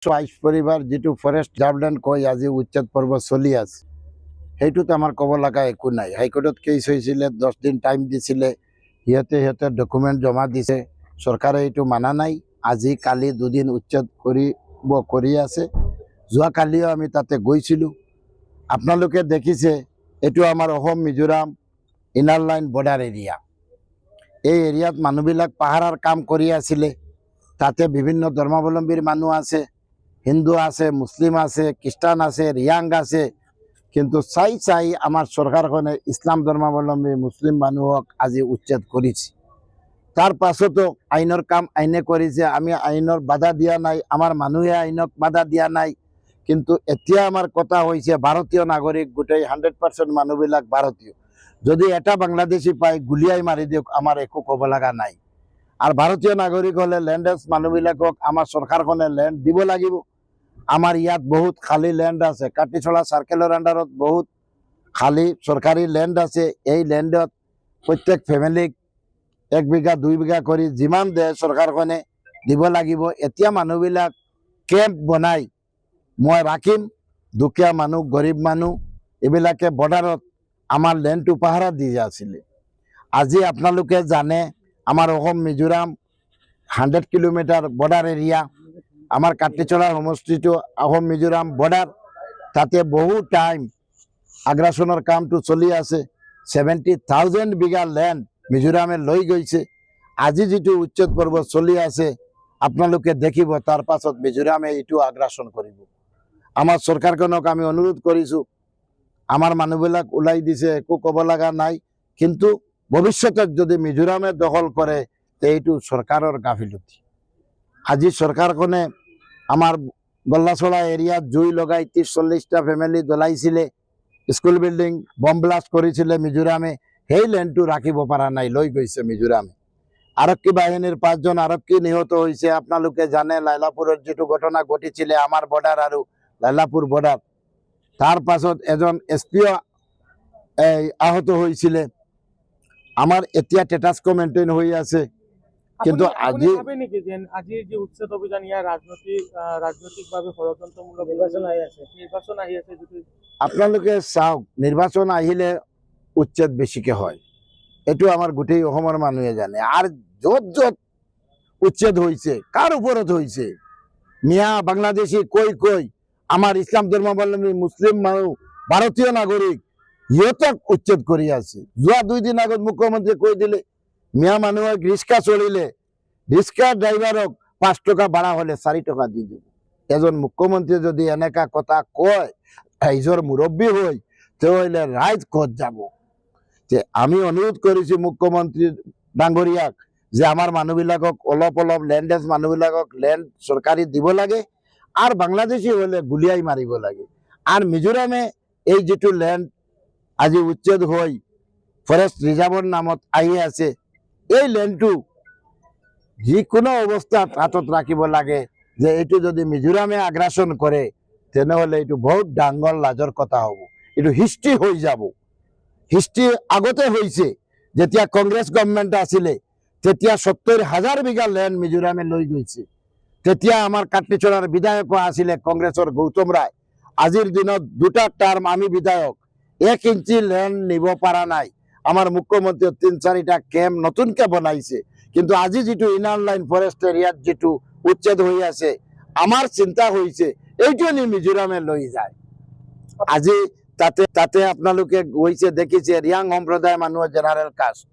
আইস পরিবার যেটো ফরেস্ট গার্ডল্যান্ড কয় আজি উচ্ছেদ পর্ব চলি আছে সেইটোত আমার কব লগা একো নাই। হাইকোর্টত কেস হয়েছিল, 10 দিন টাইম দিছিলে, সিহঁতে ডকুমেন্ট জমা দিছে, সরকারে এইটো মানা নাই। আজি কালি দুদিন উচ্ছেদ কৰি আছে। যোৱাকালিও আমি তাতে গৈছিলোঁ। আপোনালোকে দেখিছে এইটো আমাৰ Assam Mizoram inner line border area. এই এৰিয়াত মানুহবিলাক পাহাৰৰ কাম কৰি আছিলে। তাতে বিভিন্ন ধৰ্মাৱলম্বীৰ মানুহ আছে, হিন্দু আছে, মুসলিম আছে, খ্রিস্টান আছে, রিয়াং আছে। কিন্তু চাই আমার সরকারখনে ইসলাম ধর্মাবলম্বী মুসলিম মানুহক আজি উচ্ছেদ করেছে। তার পাছতো আইনের কাম আইনে করেছে, আমি আইনের বাধা দিয়া নাই, আমার মানুহে আইনক বাধা দিয়া নাই। কিন্তু এতিয়া আমার কথা হয়েছে ভারতীয় নাগরিক গোটেই 100% মানুহবিলাক ভারতীয়। যদি এটা বাংলাদেশি পায় গুলিয়াই মারি দিয়ক, আমার একো কব লগা নাই। আর ভারতীয় নাগরিক হলে ল্যান্ডেস মানুহবিলাকক আমার সরকারখনে ল্যান্ড দিব লাগিব। আমার ইয়াত বহুত খালি ল্যান্ড আছে, কাটিছড়া সার্কেলের আন্ডারত বহুত খালি সরকারি ল্যান্ড আছে। এই ল্যান্ডত প্রত্যেক ফ্যামিলিক 1 বিঘা 2 বিঘা করে যিমান দেয় সরকারখনে দিব লাগিব। এতিয়া মানুহবিলাক কেম্প বনাই মই রাখিম। দুখীয়া মানুহ, গরিব মানুহ এইবিলাকে বর্ডারত আমার ল্যান্ডটো পাহারা দিয়ে আছিলে। আজি আপোনালোকে জানে আমার Assam Mizoram 100 kilometre border area. আমার কাটিছড়া সমষ্টিটো অসম মিজোরাম বর্ডার। তাতে বহু টাইম আগ্রাসনের কামটো চলি আছে। 70,000 বিঘা ল্যান্ড মিজোরামে লৈ গৈছে। আজি যেটো উচ্ছেদ পর্ব চলি আছে আপনালোকে দেখিব, তার পাছত মিজোরামে এইটো আগ্রাসন করিব। আমার সরকারখনক আমি অনুরোধ করিছো, আমার মানুহবিলাক ওলাই দিছে, একো কব লগা নাই। কিন্তু ভবিষ্যতত যদি মিজোরামে দখল করে এইটো সরকারের গাফিলতি। আজি সরকারখনে আমার গল্লাছড়া এরিয়াত জুই লগাই 30-40টা ফ্যামিলি জ্বলাইছিলে। স্কুল বিল্ডিং বম ব্লাস্ট করেছিল মিজোরামে। সেই ল্যান্ডটো রাখিব পারা নাই, লৈ গৈছে মিজোরামে। আরক্ষী বাহিনীর 5 জন আরক্ষী নিহত হয়েছে। আপনালোকে জানে লাইলাপুরের যেটো ঘটনা ঘটিছিল আমার বর্ডার আর লাইলাপুর বর্ডার, তার পাছত এজন এসপিও আহত হয়েছিল। আমার এতিয়া স্ট্যাটাস মেইনটেইন হয়ে আছে। কিন্তু আজি আজিৰ যে উচ্ছেদ অভিযান ইয়াৰ ৰাজনৈতিকভাৱে ষড়যন্ত্ৰমূলক নিৰ্বাচন আহি আছে যদি আপোনালোকে চাওক, নিৰ্বাচন আহিলে উচ্ছেদ বেশিকে হয়, এটো আমাৰ গোটেই অসমৰ মানুহে জানে। আর যত যত উচ্ছেদ হয়েছে কার উপরত হয়েছে, মিয়া বাংলাদেশি কই আমার ইসলাম ধর্মাবলম্বী মুসলিম মানুষ, ভারতীয় নাগরিক ইহঁতক উচ্ছেদ কৰি আছে। যোৱা 2 দিন আগত মুখ্যমন্ত্রী কৈ দিলে মিয়া মানুহক রিক্সা চলিলে রিক্সা ড্রাইভারক 5 টাকা ভাড়া হলে 4 টাকা দি দিব। এজন মুখ্যমন্ত্রী যদি এনেকা কথা কয়, রাইজর মুরব্বী হই, তাহলে রাইজ কত যাব। যে আমি অনুরোধ করেছি মুখ্যমন্ত্রী ডাঙরিয়াক যে আমার মানুহবিলাকক অলপ ল্যান্ডেজ মানুহবিলাকক ল্যান্ড সরকারি দিব লাগে, আর বাংলাদেশি হলে গুলিয়াই মারিব লাগে। আর মিজোরামে এই যেটো ল্যান্ড আজি উচ্ছেদ হই ফরেস্ট রিজার্ভর নামত আহি আছে, এই ল্যান্ডটো যিকোনো অবস্থাত হাতত রাখিব লাগে। যে এইটো যদি মিজোরামে আগ্রাসন করে তেনেহলে এইটো বহুত ডাঙর লাজর কথা হব। এইটো হিস্ট্রি হয়ে যাব। হিস্ট্রি আগতে হয়েছে, যেতিয়া কংগ্রেস গভর্নমেন্ট আছিলে তেতিয়া 70,000 বিঘা ল্যান্ড মিজোরামে লৈ গৈছে। তেতিয়া আমার কাটলিছড়ার বিধায়ক আছিলে কংগ্রেসের গৌতম রায়। আজির দিনত 2টা টার্ম আমি বিধায়ক, 1 ইঞ্চি ল্যান্ড নিব পারা নাই। আমার মুখ্যমন্ত্রী 3-4টা ক্যাম্প নতুনকে বনাইছে। কিন্তু আজি যেটো ইনার লাইন ফরেস্ট এরিয়াত যেটো উচ্ছেদ হয়ে আছে, আমার চিন্তা হয়েছে এইটো নি মিজোরামে লৈ যায়। আজি তাতে আপনালোকে গৈছে দেখিছে রিয়াং সম্প্রদায় মানুষ জেনারেল কাস্ট,